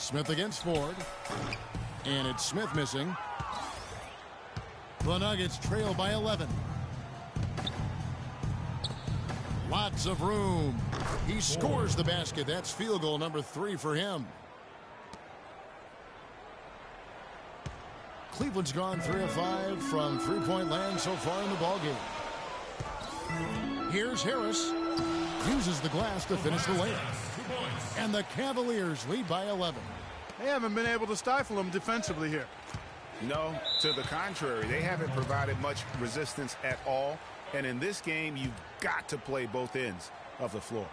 Smith against Ford. And it's Smith missing. The Nuggets trail by 11. Lots of room. He scores the basket. That's field goal number 3 for him. Cleveland's gone 3 of 5 from three-point land so far in the ballgame. Here's Harris. Uses the glass to finish the layup. And the Cavaliers lead by 11. They haven't been able to stifle them defensively here. No, to the contrary. They haven't provided much resistance at all. And in this game, you've got to play both ends of the floor.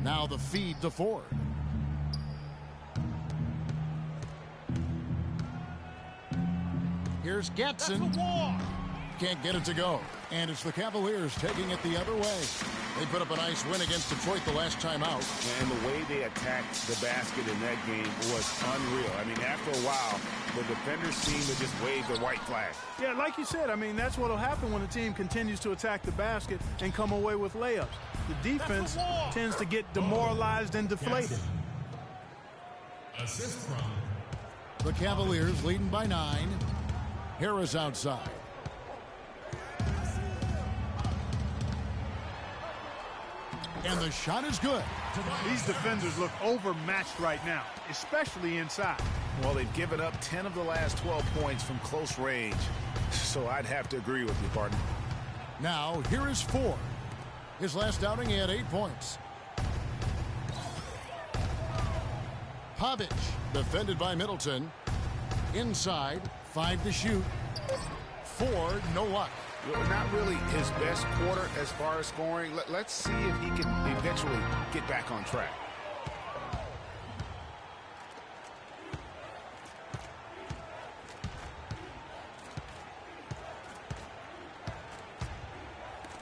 Now the feed to Ford. Here's Getson. Can't get it to go. And it's the Cavaliers taking it the other way. They put up a nice win against Detroit the last time out. And the way they attacked the basket in that game was unreal. I mean, after a while, the defenders seemed to just wave the white flag. Yeah, like you said, I mean, that's what will happen when a team continues to attack the basket and come away with layups. The defense tends to get demoralized and deflated. Assist from the Cavaliers leading by 9. Harris outside. And the shot is good. These defenders look overmatched right now, especially inside. Well, they've given up 10 of the last 12 points from close range. So I'd have to agree with you, partner. Now, here is Ford. His last outing, he had 8 points. Pavic, defended by Middleton. Inside, 5 to shoot. Ford, no luck. Not really his best quarter as far as scoring. Let's see if he can eventually get back on track.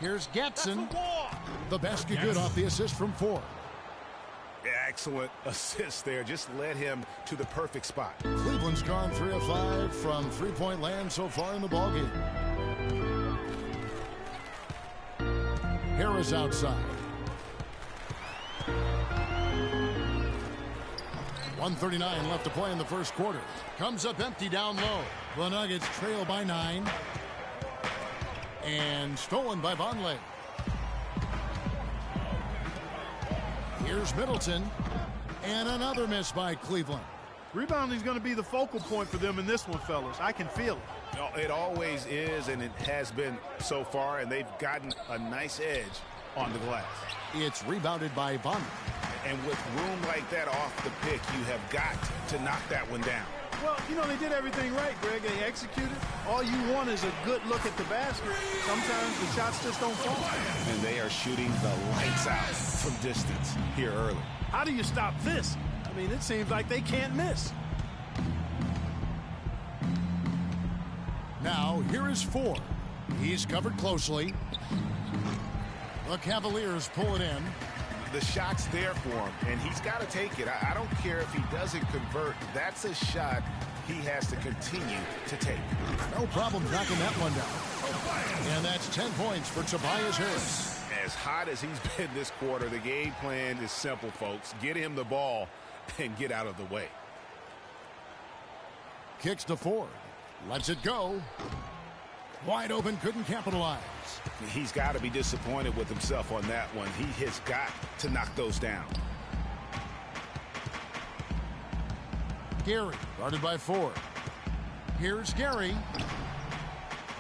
Here's Getson. The basket good off the assist from Ford. Excellent assist there. Just led him to the perfect spot. Cleveland's gone 3 of 5 from three-point land so far in the ballgame. Harris outside. 1:39 left to play in the first quarter. Comes up empty down low. The Nuggets trail by 9. And stolen by Vonleh. Here's Middleton. And another miss by Cleveland. Rebounding is going to be the focal point for them in this one, fellas. I can feel it. Oh, it always is, and it has been so far, and they've gotten a nice edge on the glass. It's rebounded by Vonleh. And with room like that off the pick, you have got to knock that one down. Well, you know, they did everything right, Greg. They executed. All you want is a good look at the basket. Sometimes the shots just don't fall. And they are shooting the lights out from distance here early. How do you stop this? I mean, it seems like they can't miss. Now, here is Ford. He's covered closely. The Cavaliers pull it in. The shot's there for him, and he's got to take it. I don't care if he doesn't convert. That's a shot he has to continue to take. No problem knocking that one down. And that's 10 points for Tobias Harris. As hot as he's been this quarter, the game plan is simple, folks. Get him the ball and get out of the way. Kicks to Ford. Lets it go. Wide open, couldn't capitalize. He's got to be disappointed with himself on that one. He has got to knock those down. Gary, guarded by Ford. Here's Gary.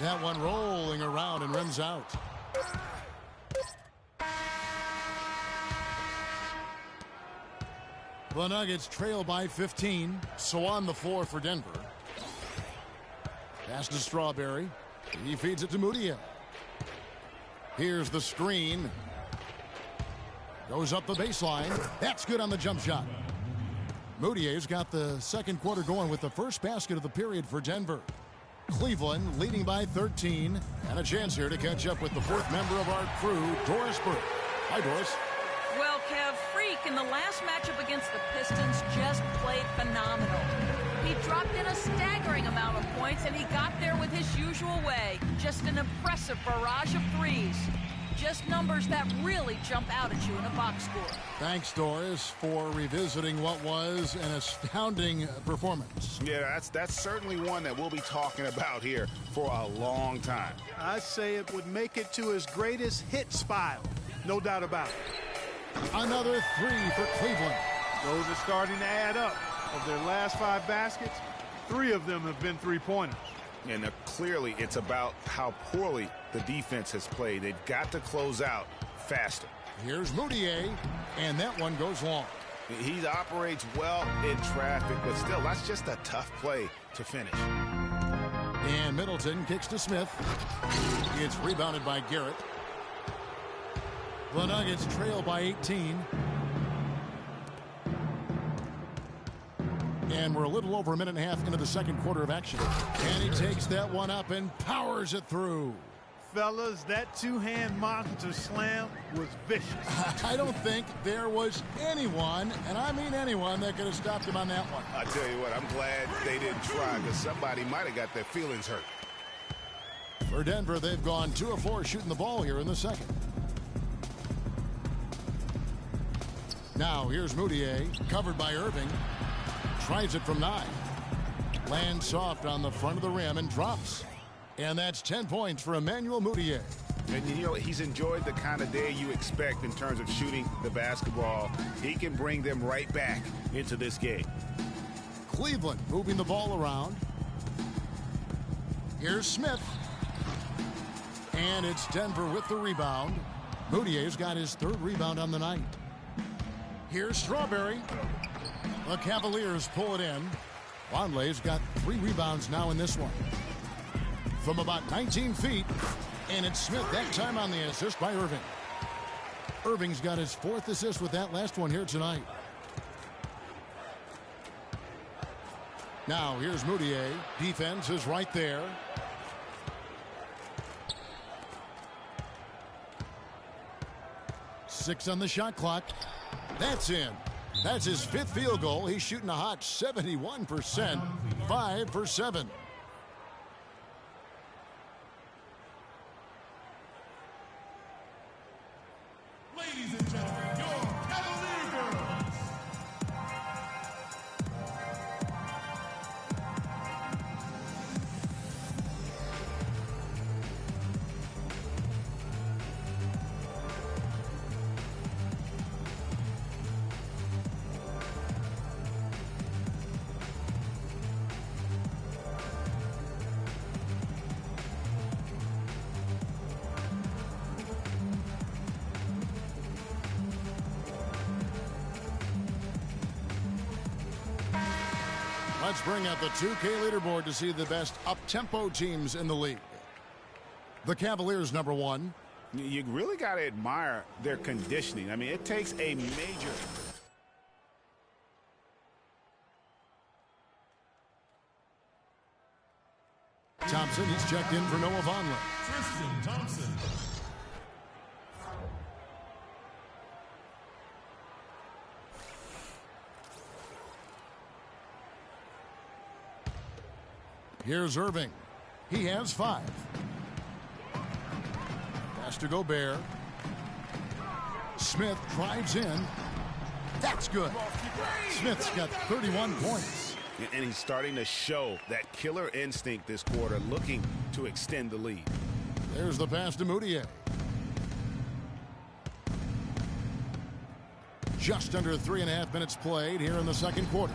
That one rolling around and rims out. The Nuggets trail by 15, so on the floor for Denver. Pass to Strawberry. He feeds it to Moutier. Here's the screen. Goes up the baseline. That's good on the jump shot. Moutier's got the second quarter going with the first basket of the period for Denver. Cleveland leading by 13. And a chance here to catch up with the fourth member of our crew, Doris Burke. Hi, Doris. Well, Kev, Freak in the last matchup against the Pistons just played phenomenal. He dropped in a staggering amount of points, and he got there with his usual way. Just an impressive barrage of threes. Just numbers that really jump out at you in a box score. Thanks, Doris, for revisiting what was an astounding performance. Yeah, that's certainly one that we'll be talking about here for a long time. I say it would make it to his greatest hit spiral. No doubt about it. Another three for Cleveland. Those are starting to add up. Of their last 5 baskets, 3 of them have been three-pointers. And clearly it's about how poorly the defense has played. They've got to close out faster. Here's Moutier, and that one goes long. He operates well in traffic, but still, that's just a tough play to finish. And Middleton kicks to Smith. It's rebounded by Garrett. The Nuggets trail by 18. And we're a little over a minute and a half into the second quarter of action. And he takes that one up and powers it through. Fellas, that two-hand monster slam was vicious. I don't think there was anyone, and I mean anyone, that could have stopped him on that one. I tell you what, I'm glad they didn't try, because somebody might have got their feelings hurt. For Denver, they've gone 2 of 4 shooting the ball here in the second. Now here's Moutier, covered by Irving. Tries it from 9. Lands soft on the front of the rim and drops. And that's 10 points for Emmanuel Moutier. And you know, he's enjoyed the kind of day you expect in terms of shooting the basketball. He can bring them right back into this game. Cleveland moving the ball around. Here's Smith. And it's Denver with the rebound. Moutier's got his 3rd rebound on the night. Here's Strawberry. The Cavaliers pull it in. Vonleh's got 3 rebounds now in this one. From about 19 feet, and it's Smith that time on the assist by Irving. Irving's got his 4th assist with that last one here tonight. Now here's Moutier. Defense is right there. Six on the shot clock. That's in. That's his 5th field goal. He's shooting a hot 71%. 5 for 7. Ladies and gentlemen, your Cavalier girls. Let's bring out the 2K leaderboard to see the best up-tempo teams in the league. The Cavaliers, number 1. You really got to admire their conditioning. I mean, it takes a major... Thompson, he's checked in for Noah Vonleh. Tristan Thompson. Here's Irving. He has 5. Pass to Gobert. Smith drives in. That's good. Smith's got 31 points. And he's starting to show that killer instinct this quarter, looking to extend the lead. There's the pass to Moutier. Just under 3.5 minutes played here in the second quarter.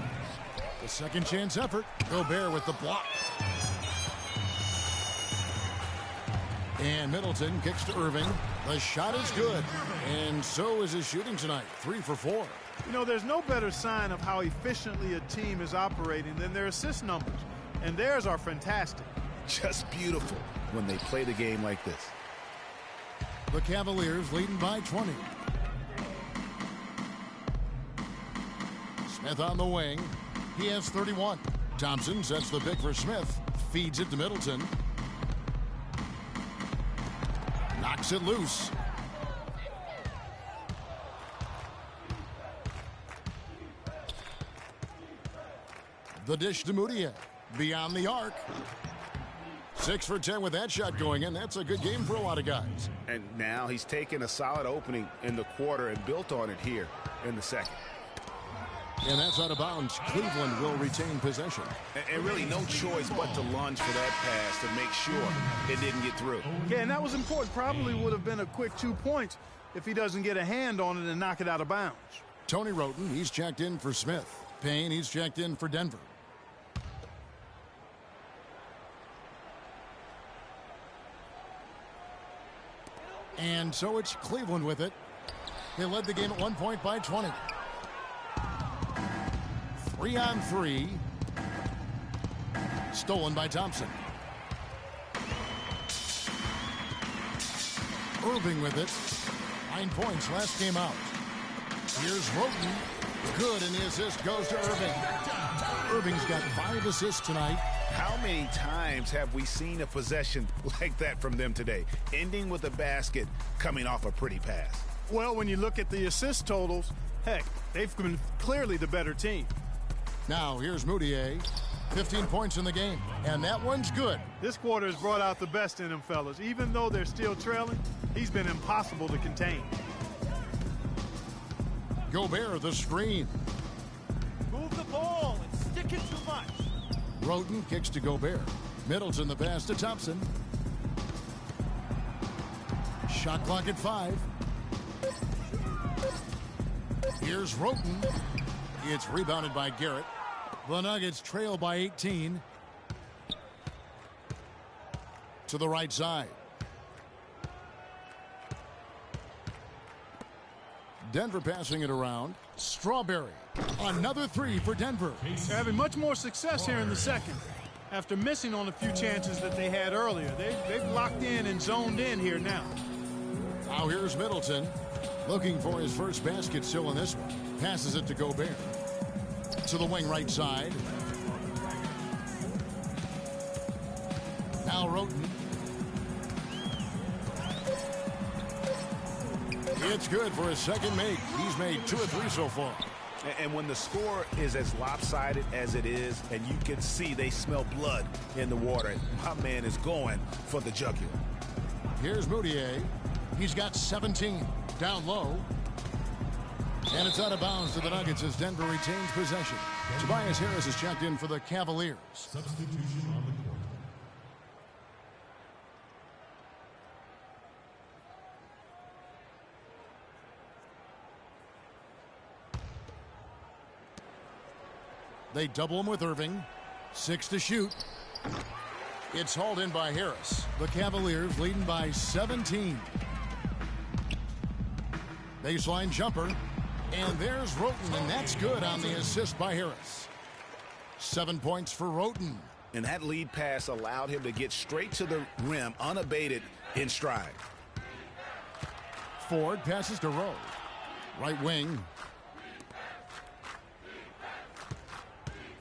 The second chance effort. Gobert with the block. And Middleton kicks to Irving. The shot is good. And so is his shooting tonight. 3 for 4. You know, there's no better sign of how efficiently a team is operating than their assist numbers. And theirs are fantastic. Just beautiful when they play the game like this. The Cavaliers leading by 20. Smith on the wing. He has 31. Thompson sets the pick for Smith. Feeds it to Middleton. Knocks it loose. The dish to Moutier. Beyond the arc. 6 for 10 with that shot going in. That's a good game for a lot of guys. And now he's taken a solid opening in the quarter and built on it here in the second. And that's out of bounds. Cleveland will retain possession. And really no choice but to lunge for that pass to make sure it didn't get through. Yeah, and that was important. Probably would have been a quick 2 points if he doesn't get a hand on it and knock it out of bounds. Tony Roten, he's checked in for Smith. Payne, he's checked in for Denver. And so it's Cleveland with it. They led the game at 1 point by 20. 3-on-3. Stolen by Thompson. Irving with it. 9 points last game out. Here's Roten. Good, and the assist goes to Irving. Irving's got 5 assists tonight. How many times have we seen a possession like that from them today, ending with a basket coming off a pretty pass? Well, when you look at the assist totals, heck, they've been clearly the better team. Now, here's Moutier. 15 points in the game, and that one's good. This quarter has brought out the best in them fellas. Even though they're still trailing, he's been impossible to contain. Gobert, the screen. Move the ball and stick it too much. Roten kicks to Gobert. Middleton the pass to Thompson. Shot clock at 5. Here's Roten. It's rebounded by Garrett. The Nuggets trail by 18. To the right side. Denver passing it around. Strawberry. Another 3 for Denver. They're having much more success here in the second. After missing on a few chances that they had earlier. They've locked in and zoned in here now. Now here's Middleton. Looking for his first basket still in this one. Passes it to Gobert. To the wing right side. Now Roten. It's good for his second make. He's made 2 of 3 so far. And when the score is as lopsided as it is, and you can see they smell blood in the water, my man is going for the jugular. Here's Moutier. He's got 17. Down low. And it's out of bounds to the Nuggets as Denver retains possession. Tobias Harris is checked in for the Cavaliers. Substitution on the court. They double him with Irving. 6 to shoot. It's hauled in by Harris. The Cavaliers leading by 17. Baseline jumper. And there's Roten, and that's good on the assist by Harris. 7 points for Roten. And that lead pass allowed him to get straight to the rim unabated in stride. Ford passes to Rowe. Right wing.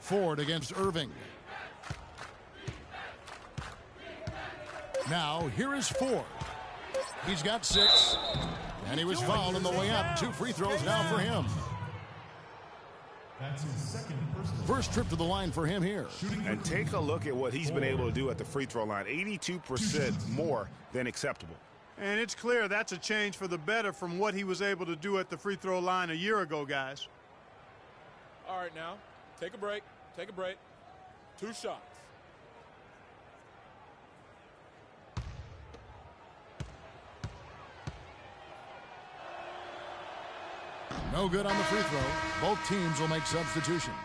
Ford against Irving. Now, here is Ford. He's got 6. And he was fouled on the way up. 2 free throws now for him. That's his second personal. First trip to the line for him here. And take a look at what he's been able to do at the free throw line. 82% more than acceptable. And it's clear that's a change for the better from what he was able to do at the free throw line a year ago, guys. All right, now, take a break. Take a break. 2 shots. No good on the free throw. Both teams will make substitutions.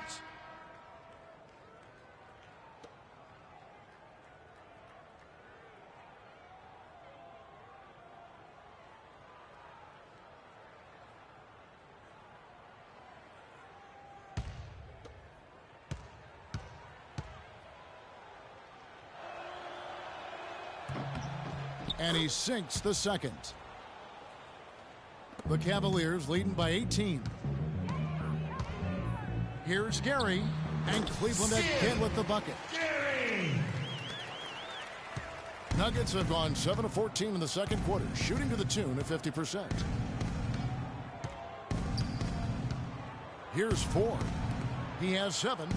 And he sinks the second. The Cavaliers leading by 18. Here's Gary, and Cleveland again with the bucket. Nuggets have gone 7 of 14 in the second quarter, shooting to the tune of 50%. Here's Ford. He has 7.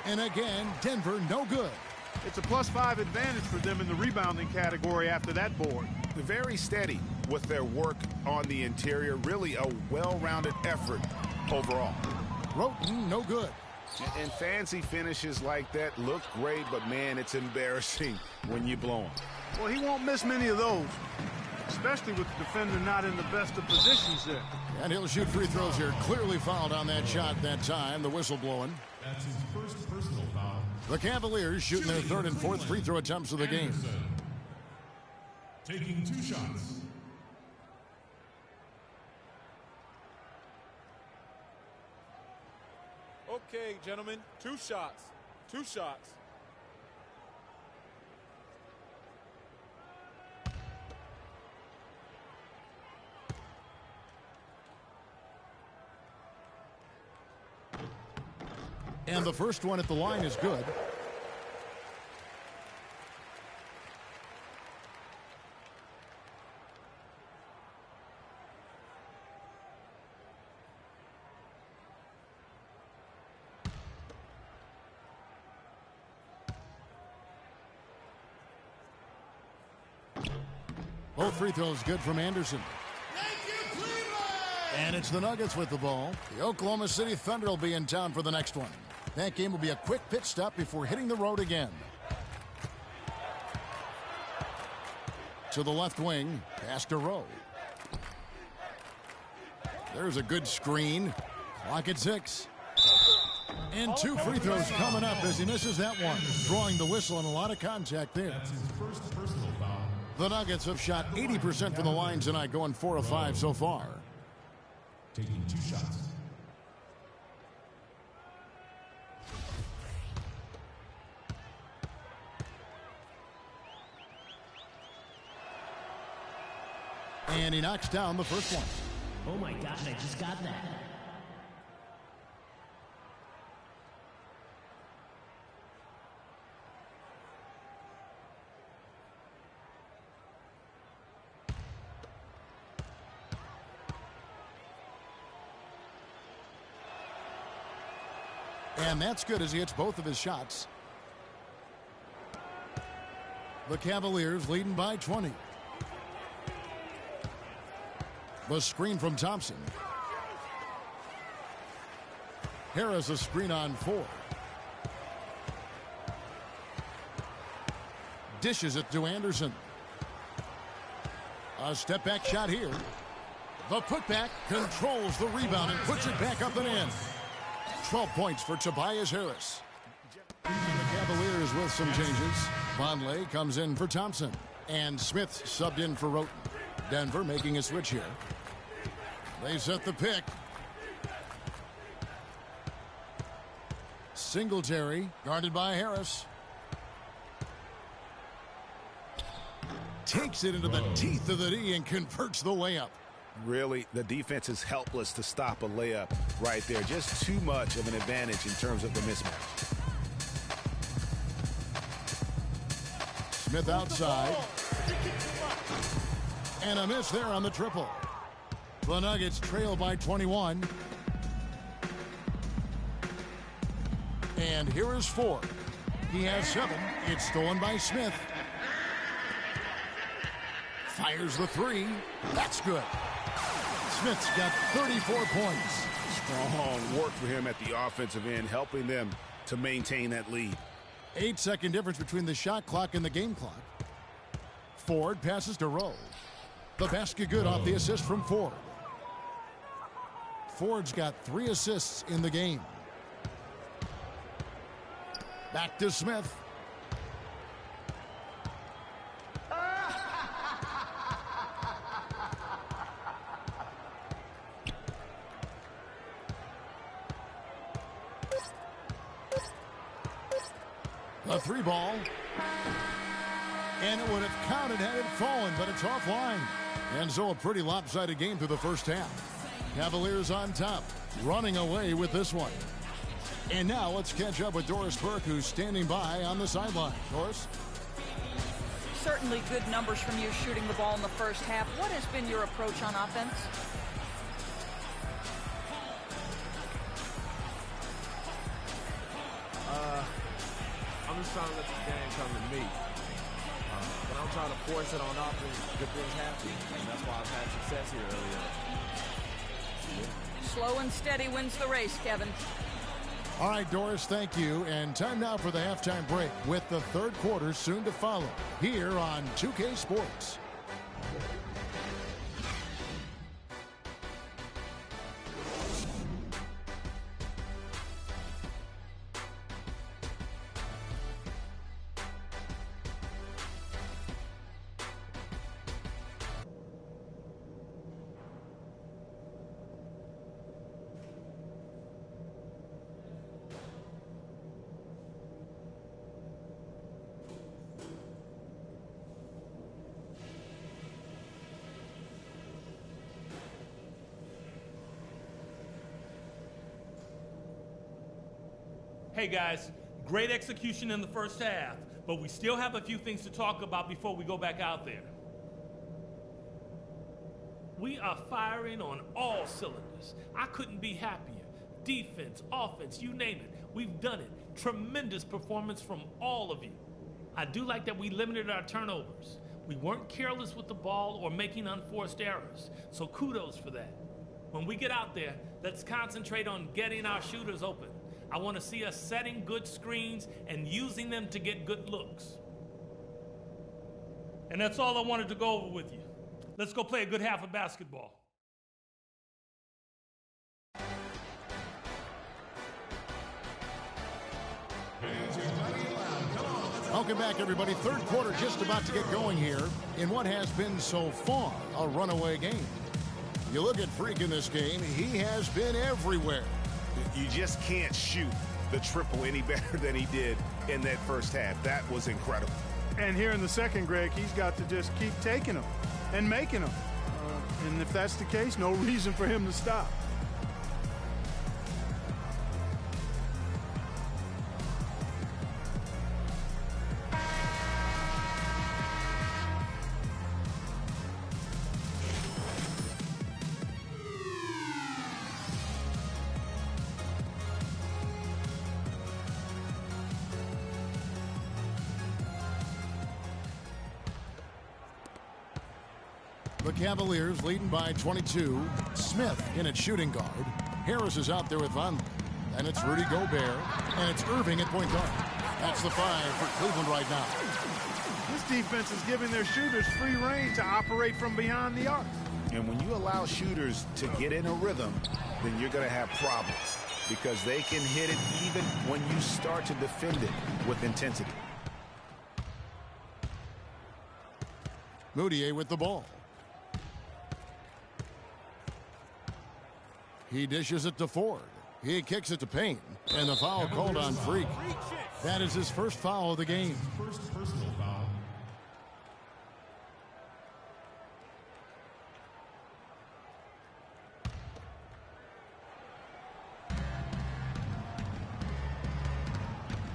And again, Denver no good. It's a +5 advantage for them in the rebounding category after that board. Very steady with their work on the interior. Really a well-rounded effort overall. Roten no good. And fancy finishes like that look great, but man, it's embarrassing when you blow them. Well, he won't miss many of those, especially with the defender not in the best of positions there. And he'll shoot free throws here. Clearly fouled on that shot that time. The whistle blowing. That's his first personal foul. The Cavaliers shooting their third and fourth free throw attempts of the game. Taking 2 shots. Okay, gentlemen, 2 shots. 2 shots. And the first one at the line is good. Both free throws good from Anderson. And it's the Nuggets with the ball. The Oklahoma City Thunder will be in town for the next one. That game will be a quick pit stop before hitting the road again. To the left wing, pass to Rowe. There's a good screen. Clock at 6. And 2 free throws coming up as he misses that one. Drawing the whistle and a lot of contact there. That's his first personal foul. The Nuggets have shot 80% from the line tonight, going 4 of 5 so far. Taking 2 shots. And he knocks down the first one. Oh my gosh, I just got that. And that's good as he hits both of his shots. The Cavaliers leading by 20. The screen from Thompson. Harris a screen on 4. Dishes it to Anderson. A step back shot here. The putback controls the rebound and puts it back up and in. 12 points for Tobias Harris. And the Cavaliers with some changes. Vonleh comes in for Thompson. And Smith subbed in for Roten. Denver making a switch here. They set the pick. Singletary guarded by Harris. Takes it into the teeth of the D and converts the layup. Really, the defense is helpless to stop a layup right there. Just too much of an advantage in terms of the mismatch. Smith outside. And a miss there on the triple. The Nuggets trail by 21. And here is 4. He has 7. It's stolen by Smith. Fires the 3. That's good. Smith's got 34 points. Strong work for him at the offensive end, helping them to maintain that lead. 8-second difference between the shot clock and the game clock. Ford passes to Rowe. The basket good off the assist from Ford. Ford's got 3 assists in the game. Back to Smith. The 3 ball. And it would have counted had it fallen, but it's offline. And so a pretty lopsided game through the first half. Cavaliers on top, running away with this one. And now let's catch up with Doris Burke, who's standing by on the sideline. Doris? Certainly good numbers from you shooting the ball in the first half. What has been your approach on offense? I'm just trying to let the game come to me. But I'm trying to force it on offense, good things happen. And that's why I've had success here earlier. Slow and steady wins the race, Kevin. All right, Doris, thank you. And time now for the halftime break with the third quarter soon to follow here on 2K Sports. Hey guys, great execution in the first half, but we still have a few things to talk about before we go back out there. We are firing on all cylinders. I couldn't be happier. Defense, offense, you name it. We've done it. Tremendous performance from all of you. I do like that we limited our turnovers. We weren't careless with the ball or making unforced errors, so kudos for that. When we get out there, let's concentrate on getting our shooters open. I want to see us setting good screens and using them to get good looks. And that's all I wanted to go over with you. Let's go play a good half of basketball. Welcome back, everybody. Third quarter just about to get going here in what has been so far a runaway game. You look at Freak in this game, he has been everywhere. You just can't shoot the triple any better than he did in that first half. That was incredible. And here in the second, Greg, he's got to just keep taking them and making them. And if that's the case, no reason for him to stop. The Cavaliers leading by 22. Smith in at shooting guard. Harris is out there with Von. And it's Rudy Gobert. And it's Irving at point guard. That's the 5 for Cleveland right now. This defense is giving their shooters free rein to operate from beyond the arc. And when you allow shooters to get in a rhythm, then you're going to have problems because they can hit it even when you start to defend it with intensity. Moutier with the ball. He dishes it to Ford. He kicks it to Payne. And the foul called on Freak. That is his first foul of the game. First personal foul.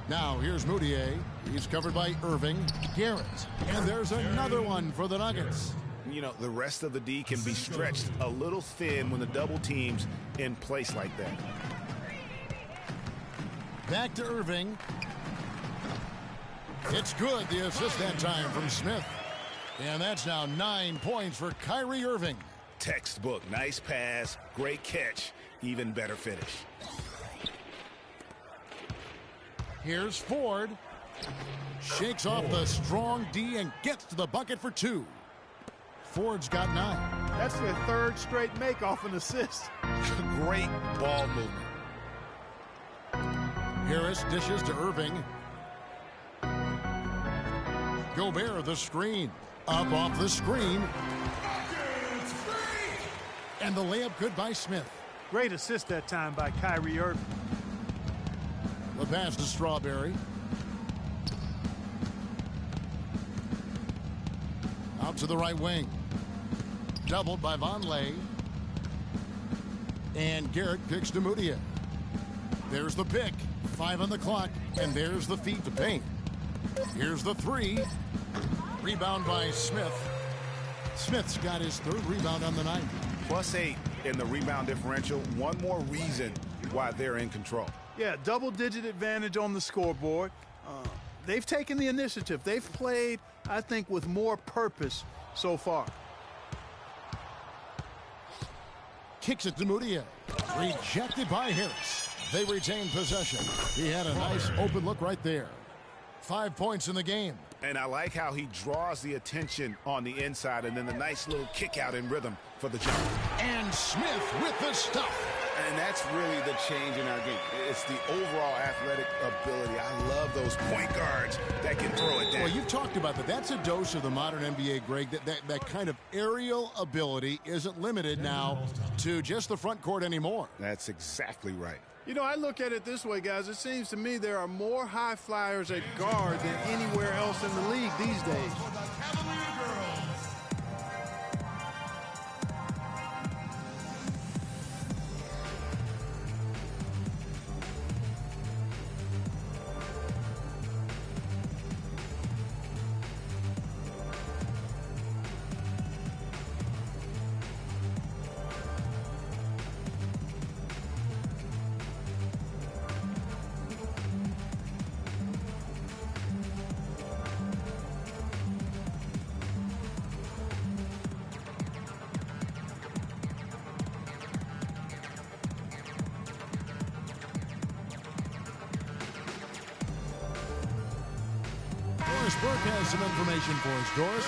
Now here's Moutier. He's covered by Irving. Garrett. And there's another one for the Nuggets. You know, the rest of the D can be stretched a little thin when the double team's in place like that. Back to Irving. It's good. The assist that time from Smith. And that's now 9 points for Kyrie Irving. Textbook. Nice pass. Great catch. Even better finish. Here's Ford. Shakes off the strong D and gets to the bucket for 2. Ford's got 9. That's their third straight make off an assist. Great ball movement. Harris dishes to Irving. Gobert the screen. Up off the screen. And the layup good by Smith. Great assist that time by Kyrie Irving. The pass to Strawberry. Out to the right wing. Doubled by Vonleh. And Garrett kicks to Moutier. There's the pick. 5 on the clock. And there's the feed to Payne. Here's the three. Rebound by Smith. Smith's got his 3rd rebound on the night. +8 in the rebound differential. One more reason why they're in control. Yeah, double-digit advantage on the scoreboard. They've taken the initiative. They've played, I think, with more purpose so far. Kicks it to Moutier. Rejected by Harris. They retain possession. He had a nice open look right there. 5 points in the game. And I like how he draws the attention on the inside and then the nice little kick out in rhythm for the jump. And Smith with the stuff. And that's really the change in our game. It's the overall athletic ability. I love those point guards that can throw it down. Well, you've talked about that. That's a dose of the modern NBA, Greg. That kind of aerial ability isn't limited now to just the front court anymore. That's exactly right. You know, I look at it this way, guys. It seems to me there are more high flyers at guard than anywhere else in the league these days. Burke has some information for us, Doris.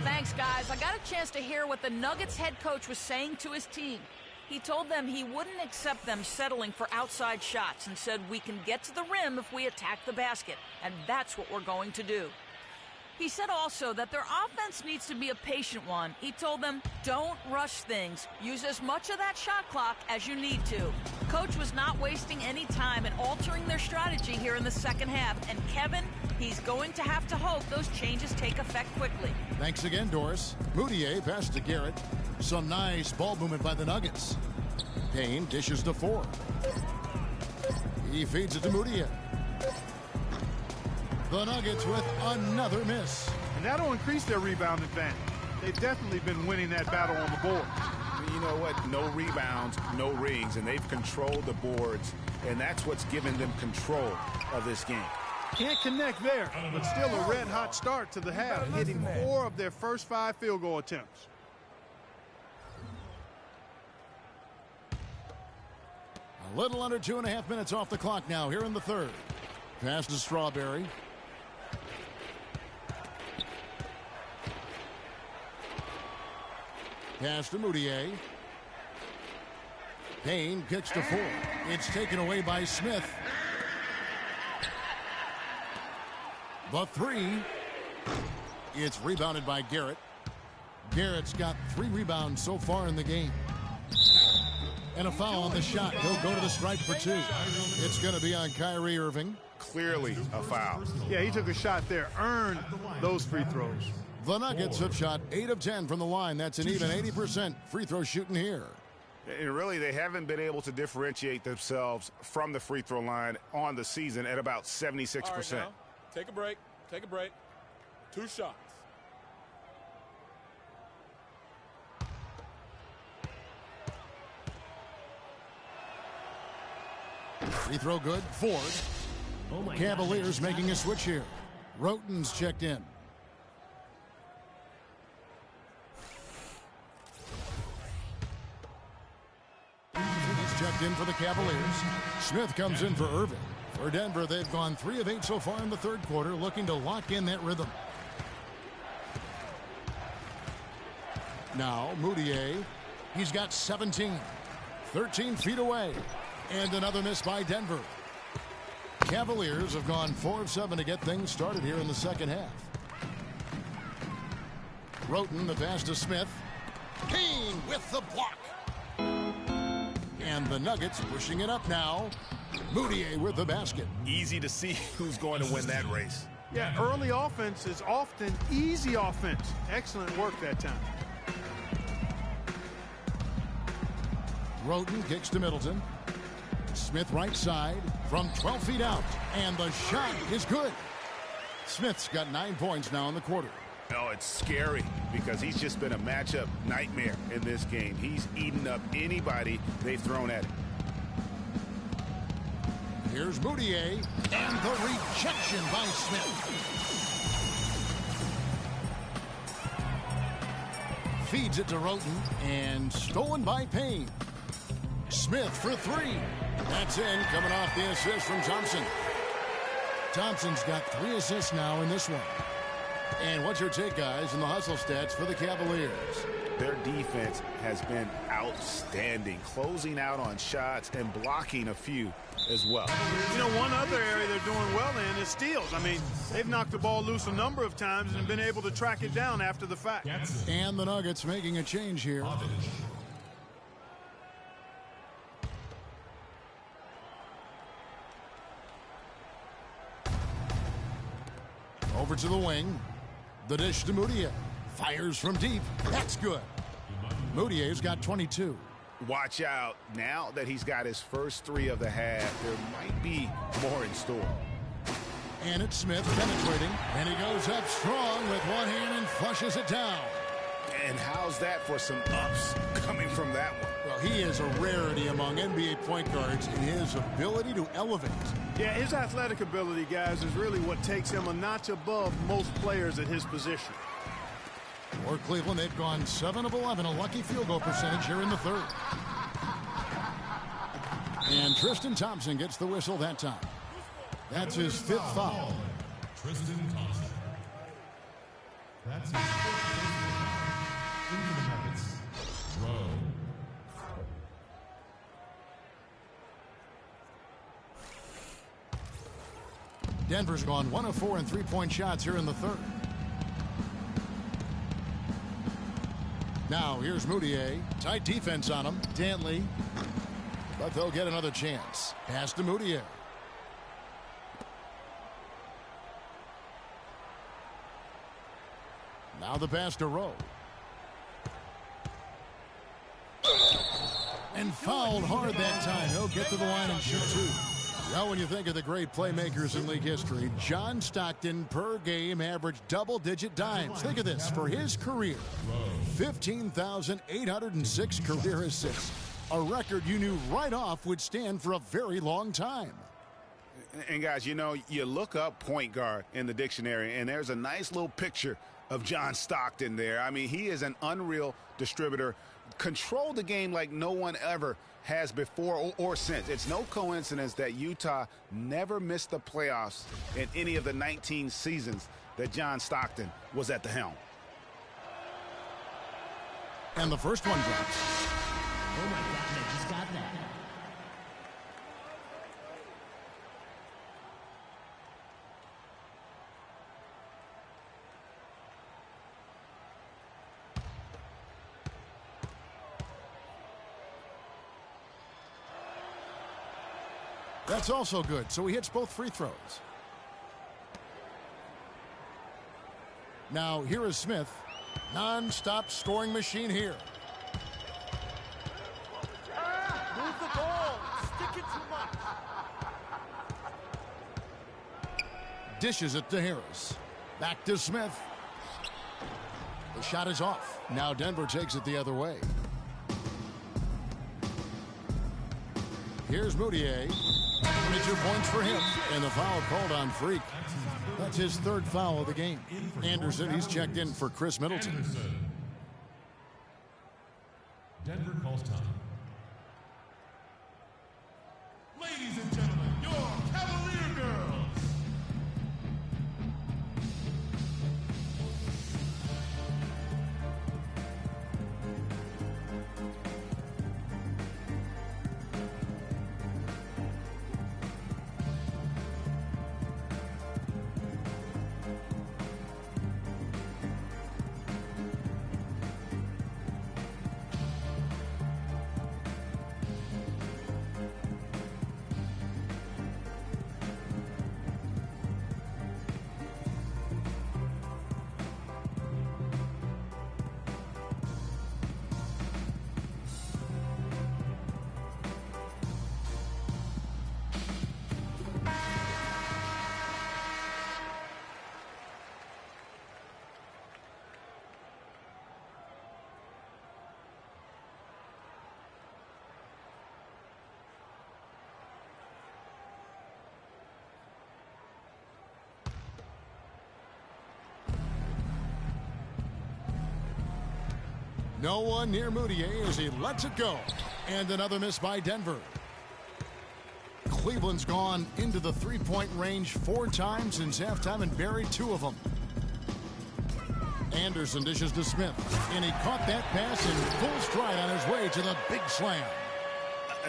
Thanks, guys. I got a chance to hear what the Nuggets head coach was saying to his team. He told them he wouldn't accept them settling for outside shots and said we can get to the rim if we attack the basket, and that's what we're going to do. He said also that their offense needs to be a patient one. He told them, don't rush things. Use as much of that shot clock as you need to. Coach was not wasting any time in altering their strategy here in the second half. And Kevin, he's going to have to hope those changes take effect quickly. Thanks again, Doris. Moutier passes to Garrett. Some nice ball movement by the Nuggets. Payne dishes to Ford. He feeds it to Moutier. The Nuggets with another miss. And that'll increase their rebound advantage. They've definitely been winning that battle on the board. You know what? No rebounds, no rings, and they've controlled the boards, and that's what's given them control of this game. Can't connect there, but still a red-hot start to the half, hitting 4 of their first 5 field goal attempts. A little under 2.5 minutes off the clock now here in the third. Pass to Strawberry. Pass to Moutier. Payne kicks to Ford. It's taken away by Smith. The three. It's rebounded by Garrett. Garrett's got 3 rebounds so far in the game. And a foul on the shot. He'll go to the stripe for 2. It's going to be on Kyrie Irving. Clearly a foul. Yeah, he took a shot there, earned those free throws. The Nuggets have shot 8 of 10 from the line. That's an even 80% free throw shooting here. And really, they haven't been able to differentiate themselves from the free throw line on the season at about 76%. All right, now, take a break. Take a break. 2 shots. Free throw good. Ford. Oh my Cavaliers God, making a switch here. Roten's checked in. He's checked in for the Cavaliers. Smith comes in for Irving. For Denver, they've gone 3 of 8 so far in the third quarter, looking to lock in that rhythm. Now, Moutier. He's got 17. 13 feet away. And another miss by Denver. Cavaliers have gone 4 of 7 to get things started here in the second half. Roten, the pass to Smith. Payne with the block. And the Nuggets pushing it up now. Moutier with the basket. Easy to see who's going to win that race. Yeah, early offense is often easy offense. Excellent work that time. Roten kicks to Middleton. Smith right side from 12 feet out. And the shot is good. Smith's got 9 points now in the quarter. Oh, it's scary because he's just been a matchup nightmare in this game. He's eaten up anybody they've thrown at him. Here's Moutier, and the rejection by Smith. Feeds it to Roten, and stolen by Payne. Smith for three. That's in, coming off the assist from Thompson. Thompson's got 3 assists now in this one. And what's your take, guys, in the hustle stats for the Cavaliers? Their defense has been outstanding, closing out on shots and blocking a few as well. You know, one other area they're doing well in is steals. I mean, they've knocked the ball loose a number of times and been able to track it down after the fact. And the Nuggets making a change here. Over to the wing. The dish to Moutier. Fires from deep. That's good. Moutier's got 22. Watch out. Now that he's got his first 3 of the half, there might be more in store. And it's Smith penetrating. And he goes up strong with one hand and flushes it down. And how's that for some ups coming from that one? Well, he is a rarity among NBA point guards in his ability to elevate. Yeah, his athletic ability, guys, is really what takes him a notch above most players at his position. For Cleveland, they've gone 7 of 11, a lucky field goal percentage here in the third. And Tristan Thompson gets the whistle that time. That's his 5th foul. Tristan Thompson. That's his 5th foul. Into the Nuggets. Row. Denver's gone 1 of 4 in 3-point shots here in the third. Now here's Moutier. Tight defense on him. Dantley. But they'll get another chance. Pass to Moutier. Now the pass to Rowe. And fouled hard that time. He'll get to the line and shoot 2. Now, when you think of the great playmakers in league history, John Stockton per game averaged double-digit dimes. Think of this. For his career, 15,806 career assists. A record you knew right off would stand for a very long time. And, guys, you know, you look up point guard in the dictionary, and there's a nice little picture of John Stockton there. I mean, he is an unreal distributor. Controlled the game like no one ever has before or since. It's no coincidence that Utah never missed the playoffs in any of the 19 seasons that John Stockton was at the helm. And the first one drops. Oh my God, I just got that. That's also good, so he hits both free throws. Now, here is Smith. Non-stop scoring machine here. Move the ball. Stick it too much. Dishes it to Harris. Back to Smith. The shot is off. Now Denver takes it the other way. Here's Moutier. 22 points for him. And the foul called on Freak. That's his 3rd foul of the game. Anderson, he's checked in for Chris Middleton. Anderson. Denver calls time. Ladies and gentlemen, your Cavalier girls. No one near Moutier as he lets it go. And another miss by Denver. Cleveland's gone into the three-point range 4 times since halftime and buried 2 of them. Anderson dishes to Smith, and he caught that pass in full stride on his way to the big slam.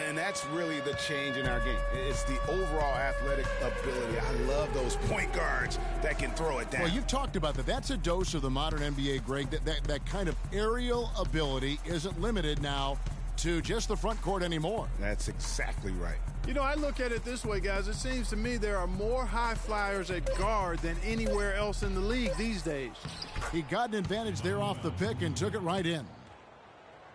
And that's really the change in our game. It's the overall athletic ability. I love those point guards that can throw it down. Well, you've talked about that. That's a dose of the modern NBA, Greg. That kind of aerial ability isn't limited now to just the front court anymore. That's exactly right. You know, I look at it this way, guys. It seems to me there are more high flyers at guard than anywhere else in the league these days. He got an advantage there off the pick and took it right in.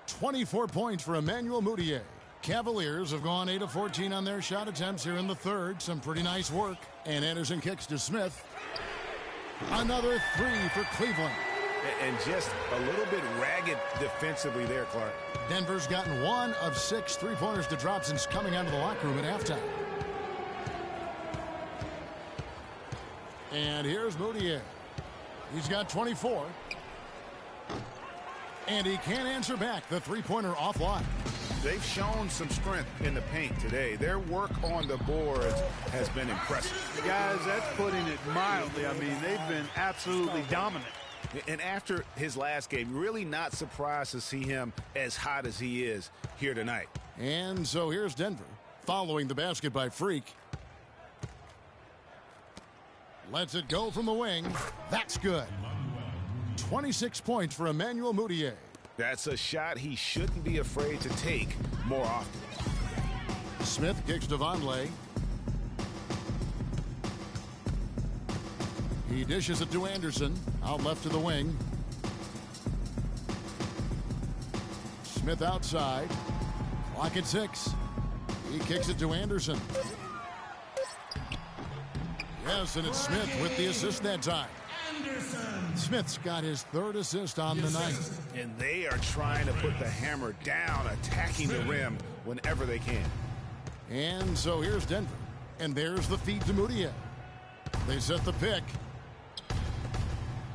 24 points for Emmanuel Moutier. Cavaliers have gone 8 of 14 on their shot attempts here in the third. Some pretty nice work. And Anderson kicks to Smith. Another 3 for Cleveland. And just a little bit ragged defensively there, Clark. Denver's gotten 1 of 6 3-pointers to drop since coming out of the locker room at halftime. And here's Moutier. He's got 24. And he can't answer back. The three-pointer offline. They've shown some strength in the paint today. Their work on the boards has been impressive. Guys, that's putting it mildly. I mean, they've been absolutely dominant. And after his last game, really not surprised to see him as hot as he is here tonight. And so here's Denver following the basket by Freak. Lets it go from the wing. That's good. 26 points for Emmanuel Moutier. That's a shot he shouldn't be afraid to take more often. Smith kicks to Vonleh. He dishes it to Anderson. Out left to the wing. Smith outside. Clock at 6. He kicks it to Anderson. Yes, and it's Smith with the assist that time. Smith's got his 3rd assist on the night. And they are trying to put the hammer down, attacking the rim whenever they can. And so here's Denver. And there's the feed to Moutier. They set the pick.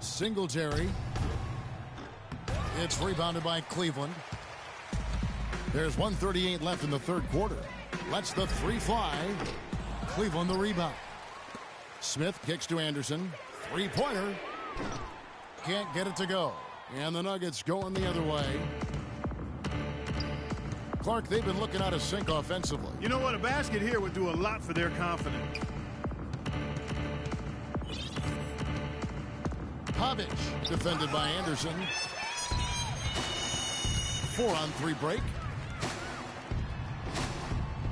Singletary. It's rebounded by Cleveland. There's 1:38 left in the third quarter. Lets the 3 fly. Cleveland the rebound. Smith kicks to Anderson. 3-pointer. Can't get it to go. And the Nuggets going the other way. Clark, they've been looking out of sync offensively. You know what? A basket here would do a lot for their confidence. Pavic defended by Anderson. 4-on-3 break.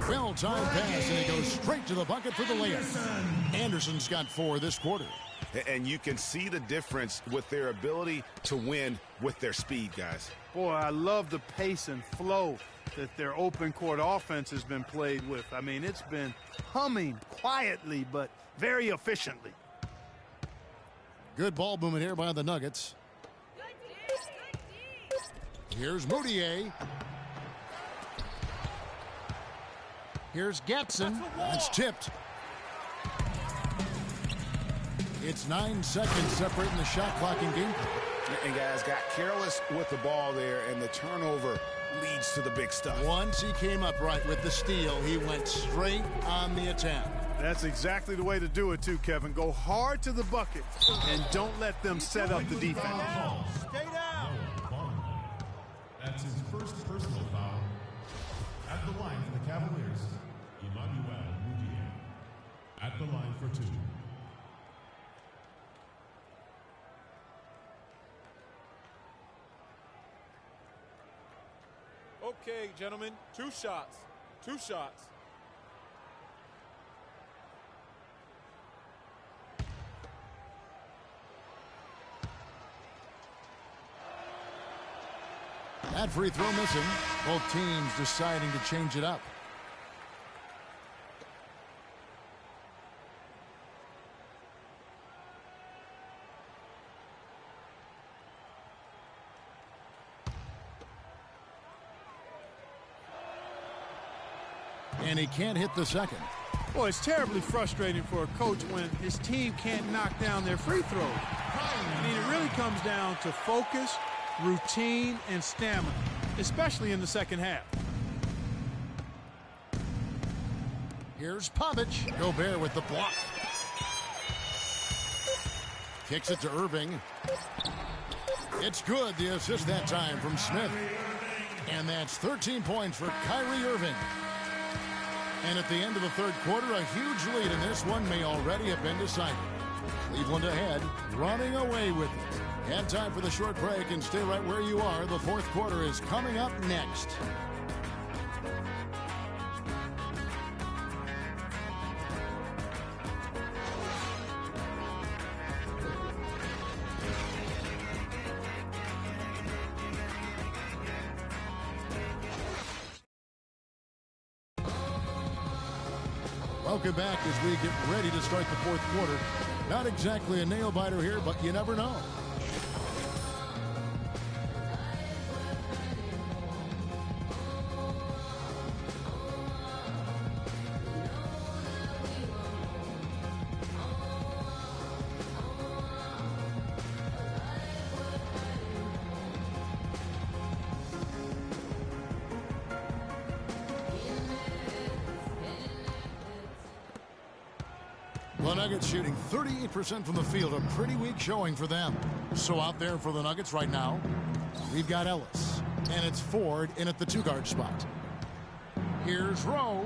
Well-timed pass, and he goes straight to the bucket for the layup. Anderson's got 4 this quarter. And you can see the difference with their ability to win with their speed, guys. Boy, I love the pace and flow that their open court offense has been played with. I mean, it's been humming quietly, but very efficiently. Good ball movement here by the Nuggets. Here's Moutier. Here's Getson. That's tipped. It's 9 seconds separating the shot clock in game. And guys got careless with the ball there, and the turnover leads to the big stuff. Once he came up right with the steal, he went straight on the attack. That's exactly the way to do it too, Kevin. Go hard to the bucket and don't let them set up the defense. Stay down. That's his first personal foul. At the line for the Cavaliers, Emmanuel Moutier. At the line for 2. Okay, gentlemen, 2 shots. 2 shots. That free throw missing. Both teams deciding to change it up. And he can't hit the second. Boy, it's terribly frustrating for a coach when his team can't knock down their free throws. I mean, it really comes down to focus routine, and stamina, especially in the second half. Here's Pavic. Gobert with the block. Kicks it to Irving. It's good. The assist that time from Smith. And that's 13 points for Kyrie Irving. And at the end of the third quarter, a huge lead, and this one may already have been decided. Cleveland ahead, running away with it. And time for the short break, and stay right where you are. The fourth quarter is coming up next. Welcome back as we get ready to start the fourth quarter. Not exactly a nail-biter here, but you never know. The Nuggets shooting 38% from the field, a pretty weak showing for them. So out there for the Nuggets right now, we've got Ellis, and it's Ford in at the two-guard spot. Here's Rowe.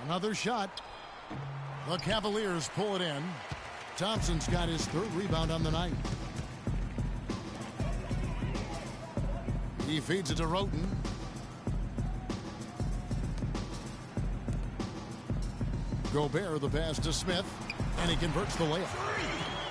Another shot. The Cavaliers pull it in. Thompson's got his third rebound on the night. He feeds it to Roten. Gobert the pass to Smith, and he converts the layup.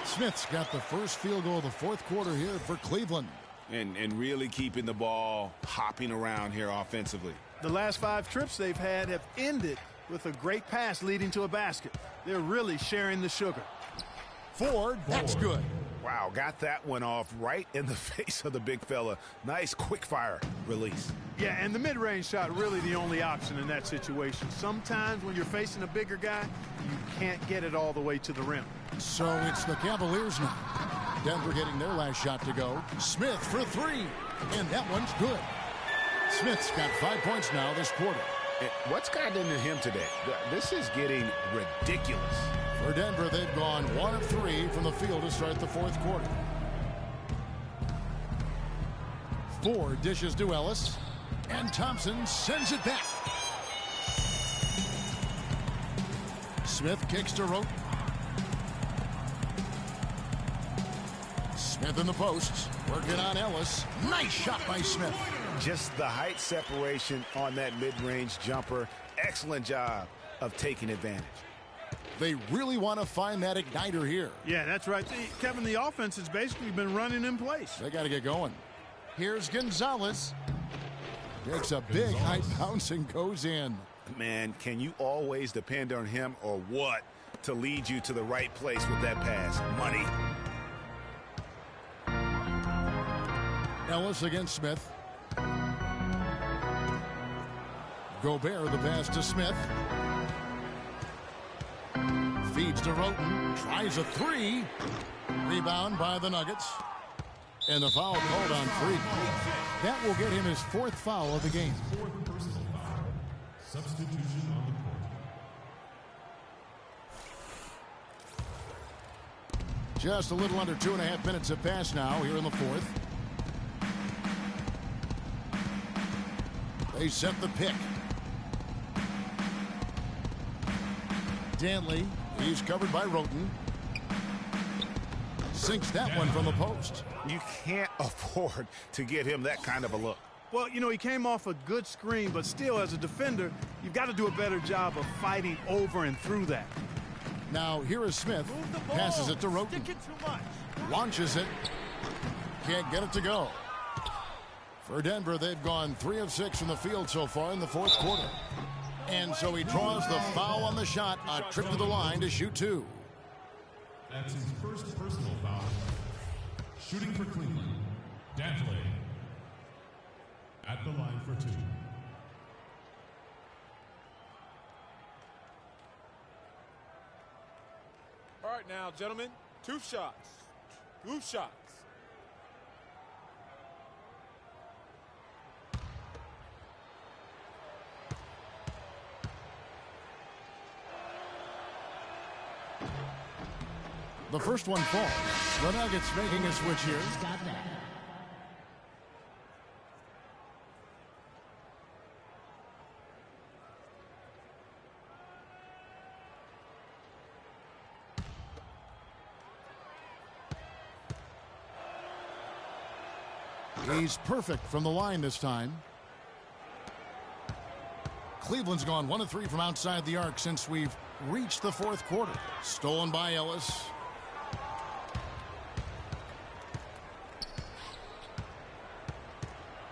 Smith's got the first field goal of the fourth quarter here for Cleveland. And really keeping the ball hopping around here offensively. The last 5 trips they've had have ended with a great pass leading to a basket. They're really sharing the sugar. Ford, that's good. Wow, got that one off right in the face of the big fella. Nice quick fire release. Yeah, and the mid-range shot really the only option in that situation. Sometimes when you're facing a bigger guy, you can't get it all the way to the rim. So it's the Cavaliers now. Denver getting their last shot to go. Smith for 3, and that one's good. Smith's got 5 points now this quarter. What's gotten into him today? This is getting ridiculous. For Denver, they've gone 1 of 3 from the field to start the fourth quarter. Ford dishes to Ellis, and Thompson sends it back. Smith kicks to Rote. Smith in the posts, working on Ellis. Nice shot by Smith. Just the height separation on that mid-range jumper. Excellent job of taking advantage. They really want to find that igniter here. Yeah, that's right. Kevin, the offense has basically been running in place. They got to get going. Here's Gonzalez. Takes a big high bounce and goes in. Man, can you always depend on him or what to lead you to the right place with that pass? Money. Ellis against Smith. Gobert the pass to Smith. Feeds to Roten. Tries a 3. Rebound by the Nuggets. And the foul called on Friedman. That will get him his 4th foul of the game. 4th personal foul. Substitution on the court. Just a little under 2.5 minutes have passed now here in the fourth. They set the pick. Dantley, he's covered by Roten. Sinks that one from the post. You can't afford to give him that kind of a look. Well, you know, he came off a good screen, but still, as a defender, you've got to do a better job of fighting over and through that. Now, here is Smith. Passes it to Roten. Sticking too much. Launches it. Can't get it to go. For Denver, they've gone 3 of 6 from the field so far in the fourth quarter. And so he draws the foul on the shot. A trip to the line to shoot 2. That's his first personal foul. Shooting for Cleveland, Dantley. At the line for 2. All right now, gentlemen, 2 shots. 2 shots. The first one falls. The Nuggets making a switch here. He's got that. He's perfect from the line this time. Cleveland's gone 1 of 3 from outside the arc since we've reached the fourth quarter. Stolen by Ellis.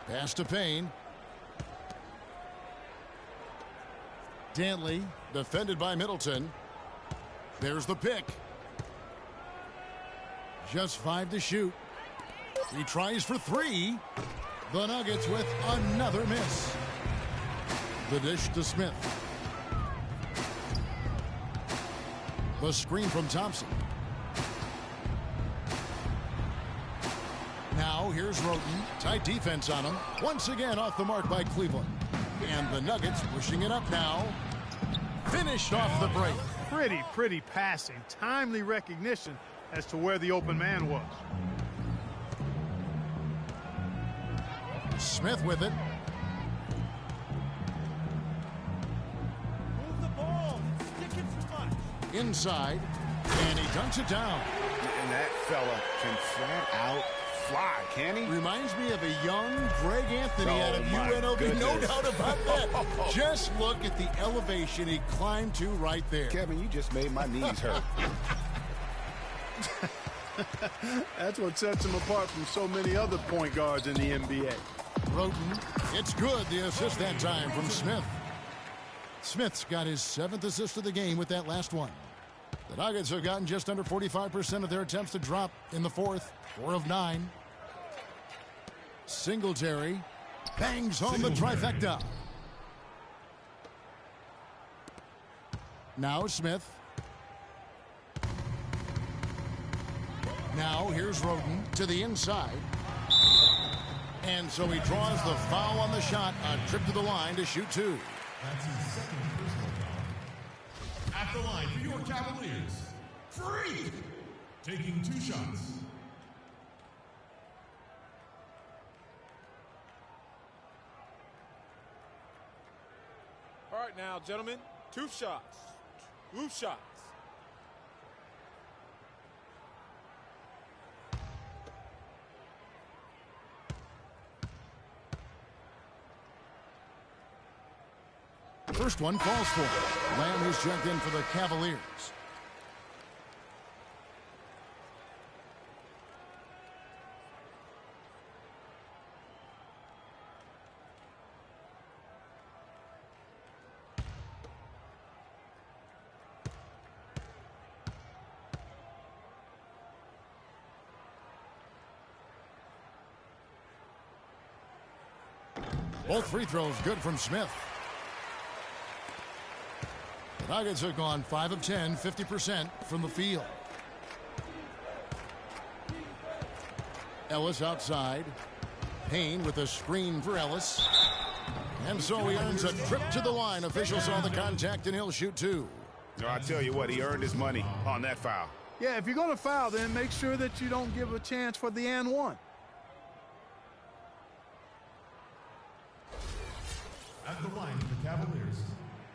Pass to Payne. Dantley, defended by Middleton. There's the pick. Just 5 to shoot. He tries for 3. The Nuggets with another miss. The dish to Smith. The screen from Thompson. Now here's Roten. Tight defense on him. Once again off the mark by Cleveland. And the Nuggets pushing it up now. Finished off the break. Pretty passing. Timely recognition as to where the open man was. Smith with it. Move the ball. It's sticking too much. Inside. And he dunks it down. And that fella can flat out fly, can he? Reminds me of a young Greg Anthony out of my UNLV. goodness. No doubt about that. Just look at the elevation he climbed to right there. Kevin, you just made my knees hurt. That's what sets him apart from so many other point guards in the NBA. Roten. It's good. The assist that time from Smith. Smith's got his 7th assist of the game with that last one. The Nuggets have gotten just under 45% of their attempts to drop in the fourth. 4 of 9. Singletary bangs home the trifecta. Now Smith. Now here's Roten to the inside. And so he draws the foul on the shot. A trip to the line to shoot 2. That's his second personal foul. At the line for your Cavaliers, free, taking 2 shots. All right now, gentlemen, 2 shots. 2 shots. First one falls for it. Lamb is checked in for the Cavaliers. Both free throws good from Smith. The Nuggets have gone 5 of 10, 50% from the field. Ellis outside. Payne with a screen for Ellis. And so he earns a trip to the line. Officials saw the contact and he'll shoot 2. No, I tell you what, he earned his money on that foul. Yeah, if you're going to foul, then make sure that you don't give a chance for the and one. At the line for the Cavaliers,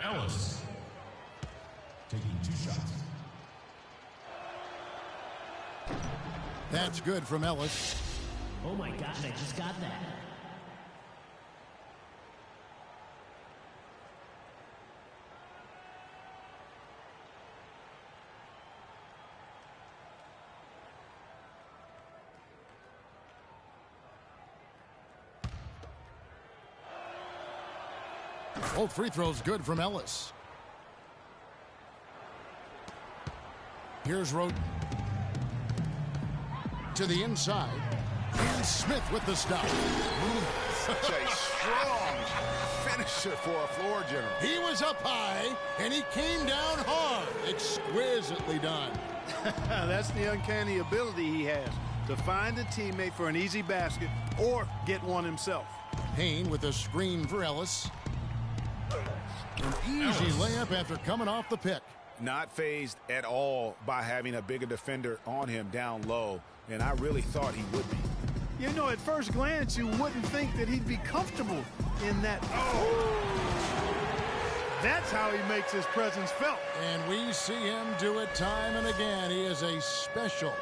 Ellis, taking 2 shots. That's good from Ellis. Oh my God, I just got that. Both free throws good from Ellis. Here's Roten. To the inside. And Smith with the stop. Such a strong finisher for a floor general. He was up high, and he came down hard. Exquisitely done. That's the uncanny ability he has to find a teammate for an easy basket or get one himself. Payne with a screen for Ellis. An easy layup after coming off the pick. Not fazed at all by having a bigger defender on him down low, and I really thought he would be. You know, at first glance, you wouldn't think that he'd be comfortable in that. That's how he makes his presence felt. And we see him do it time and again. He is a special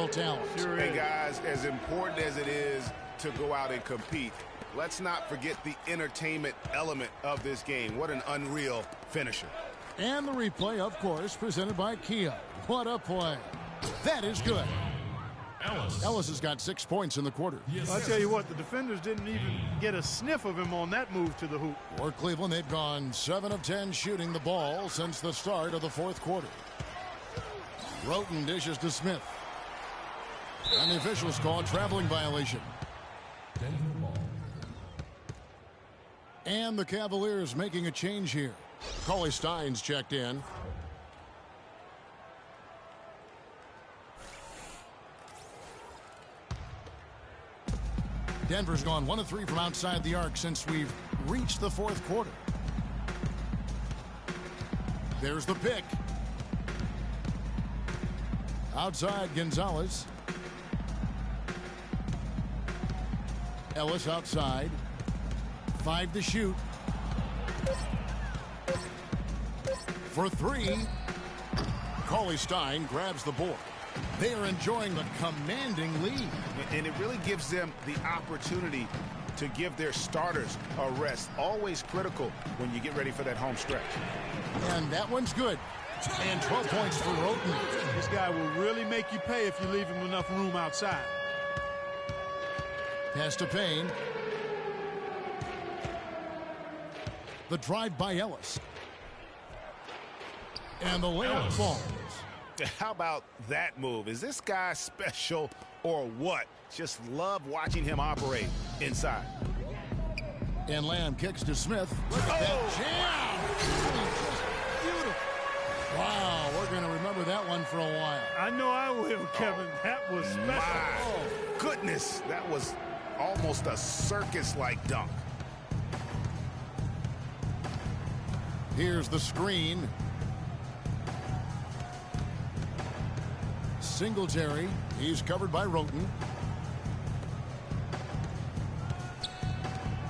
talent. Sure Hey, is. guys, as important as it is to go out and compete, let's not forget the entertainment element of this game. What an unreal finisher. And the replay, of course, presented by Kia. What a play. That is good. Ellis has got 6 points in the quarter. I'll tell you what, the defenders didn't even get a sniff of him on that move to the hoop. For Cleveland, they've gone 7 of 10 shooting the ball since the start of the fourth quarter. Roten dishes to Smith. And the officials call a traveling violation. And the Cavaliers making a change here. Cauley Stein's checked in. Denver's gone 1 of 3 from outside the arc since we've reached the fourth quarter. There's the pick. Outside Gonzalez. Ellis outside. 5 to shoot. For 3. Cauley Stein grabs the board. They are enjoying the commanding lead. And it really gives them the opportunity to give their starters a rest. Always critical when you get ready for that home stretch. And that one's good. And 12 points for Roten. This guy will really make you pay if you leave him enough room outside. Pass to Payne. The drive by Ellis. And the layup falls. How about that move? Is this guy special or what? Just love watching him operate inside. And Lamb kicks to Smith. Look at that jam. Beautiful. Wow, we're going to remember that one for a while. I know I will, Kevin. That was special. My goodness, that was almost a circus-like dunk. Here's the screen. Singletary. He's covered by Roten.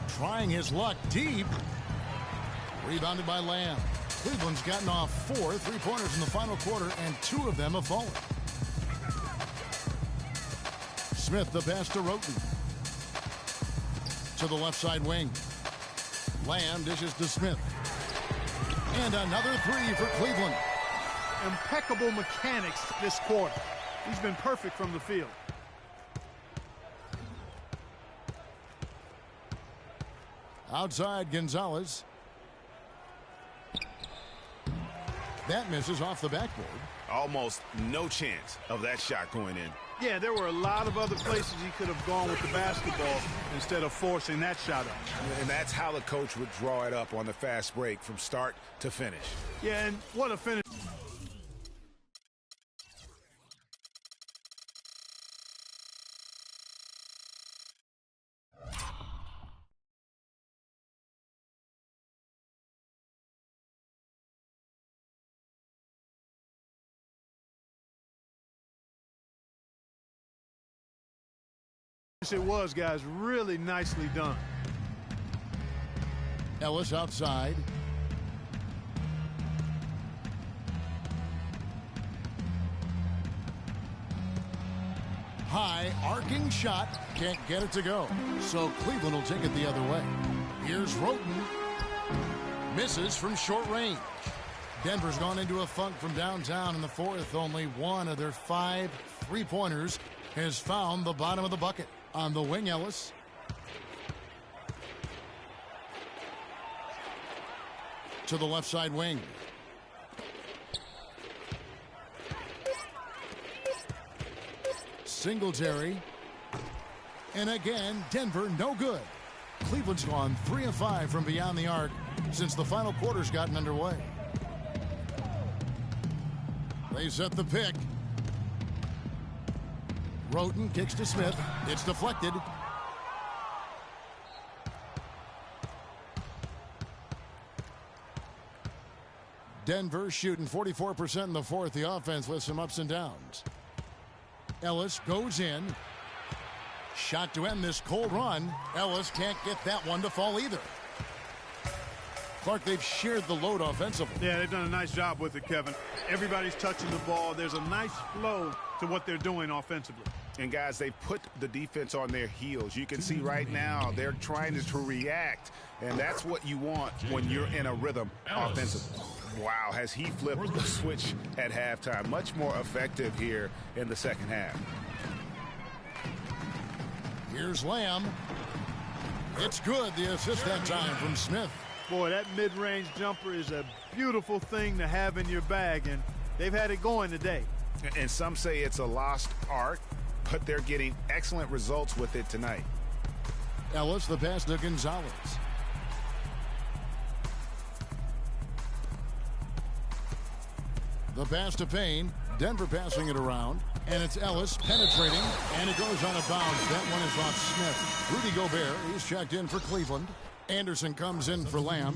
Trying his luck deep. Rebounded by Lamb. Cleveland's gotten off 4 3-pointers in the final quarter, and 2 of them have fallen. Smith the pass to Roten. To the left side wing. Lamb dishes to Smith. And another 3 for Cleveland. Impeccable mechanics this quarter. He's been perfect from the field. Outside Gonzalez. That misses off the backboard. Almost no chance of that shot going in. Yeah, there were a lot of other places he could have gone with the basketball instead of forcing that shot up. And that's how the coach would draw it up on the fast break from start to finish. Yeah, and what a finish. It was, guys, really nicely done. Ellis outside. High arcing shot, can't get it to go. So Cleveland will take it the other way. Here's Roten. Misses from short range. Denver's gone into a funk from downtown in the fourth. Only 1 of their 5 3-pointers has found the bottom of the bucket. On the wing, Ellis. To the left side wing. Singletary. And again, Denver no good. Cleveland's gone 3 of 5 from beyond the arc since the final quarter's gotten underway. They set the pick. Roten kicks to Smith. It's deflected. Denver shooting 44% in the fourth. The offense with some ups and downs. Ellis goes in. Shot to end this cold run. Ellis can't get that one to fall either. Clark, they've shared the load offensively. Yeah, they've done a nice job with it, Kevin. Everybody's touching the ball. There's a nice flow to what they're doing offensively. And, guys, they put the defense on their heels. You can see right now they're trying to react, and that's what you want when you're in a rhythm offensively. Wow, has he flipped the switch at halftime. Much more effective here in the second half. Here's Lamb. It's good. The assist that time from Smith. Boy, that mid-range jumper is a beautiful thing to have in your bag, and they've had it going today. And some say it's a lost art, but they're getting excellent results with it tonight. Ellis, the pass to Gonzalez. The pass to Payne. Denver passing it around. And it's Ellis penetrating. And it goes on a bounce. That one is off Smith. Rudy Gobert, he's checked in for Cleveland. Anderson comes in for Lamb.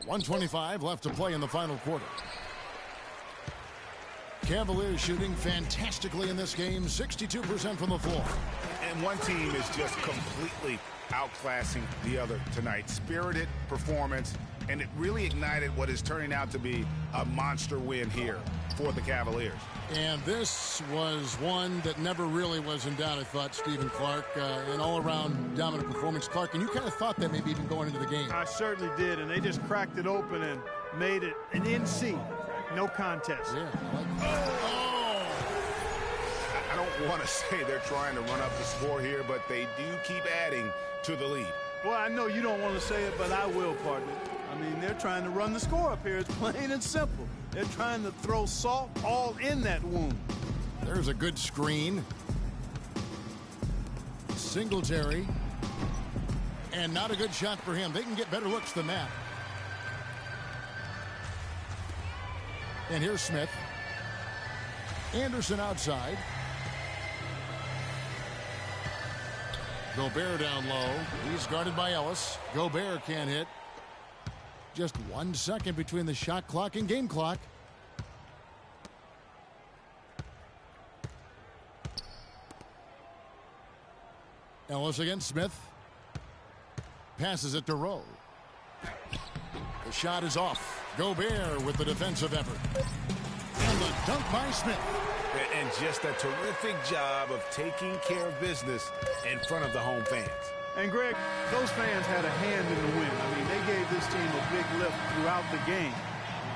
.125 left to play in the final quarter. Cavaliers shooting fantastically in this game, 62% from the floor. And one team is just completely outclassing the other tonight. Spirited performance, and it really ignited what is turning out to be a monster win here for the Cavaliers. And this was one that never really was in doubt, I thought, Stephen Clark. An all-around dominant performance. Clark, and you kind of thought that maybe even going into the game. I certainly did, and they just cracked it open and made it an NC. No contest. Yeah. I don't want to say they're trying to run up the score here, but they do keep adding to the lead. Well, I know you don't want to say it, but I will, partner. I mean, they're trying to run the score up here. It's plain and simple. They're trying to throw salt all in that wound. There's a good screen. Singletary. And not a good shot for him. They can get better looks than that. And here's Smith. Anderson outside. Gobert down low. He's guarded by Ellis. Gobert can't hit. Just 1 second between the shot clock and game clock. Ellis against Smith. Passes it to Rowe. The shot is off. Gobert with the defensive effort. And the dunk by Smith. And just a terrific job of taking care of business in front of the home fans. And, Greg, those fans had a hand in the win. I mean, they gave this team a big lift throughout the game.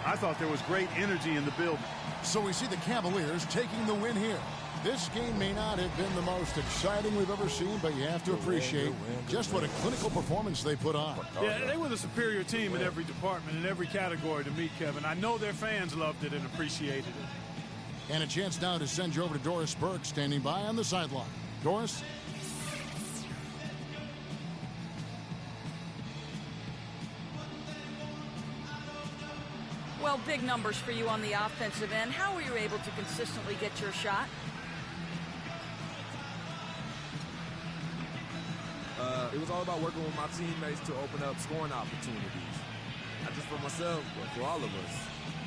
I thought there was great energy in the building. So we see the Cavaliers taking the win here. This game may not have been the most exciting we've ever seen, but you have to appreciate just what a clinical performance they put on. Yeah, they were the superior team in every department, in every category to me, Kevin. I know their fans loved it and appreciated it. And a chance now to send you over to Doris Burke, standing by on the sideline. Doris? Well, big numbers for you on the offensive end. How were you able to consistently get your shot? It was all about working with my teammates to open up scoring opportunities. Not just for myself, but for all of us.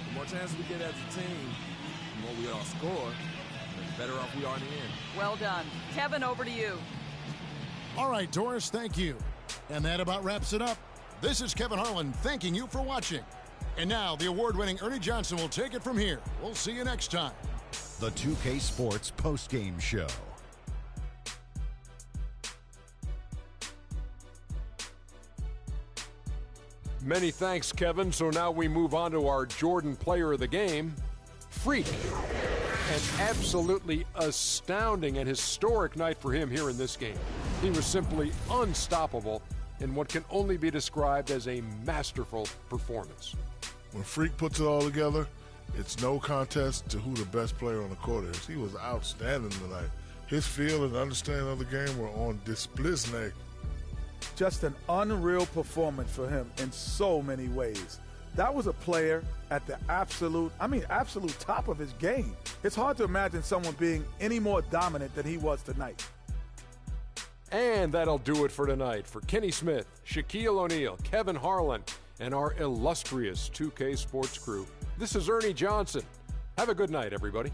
The more chances we get as a team, the more we all score, the better off we are in the end. Well done. Kevin, over to you. All right, Doris, thank you. And that about wraps it up. This is Kevin Harlan thanking you for watching. And now the award-winning Ernie Johnson will take it from here. We'll see you next time. The 2K Sports Postgame Show. Many thanks, Kevin. So now we move on to our Jordan Player of the Game, Freak. An absolutely astounding and historic night for him here in this game. He was simply unstoppable in what can only be described as a masterful performance. When Freak puts it all together, it's no contest to who the best player on the court is. He was outstanding tonight. His feel and understanding of the game were on display. Just an unreal performance for him in so many ways. That was a player at the absolute top of his game. It's hard to imagine someone being any more dominant than he was tonight. And that'll do it for tonight. For Kenny Smith, Shaquille O'Neal, Kevin Harlan, and our illustrious 2K Sports crew, this is Ernie Johnson. Have a good night, everybody.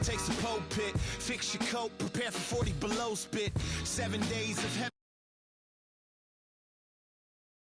takes a pole pit. Fix your coat, prepare for 40 below spit. 7 days of heaven.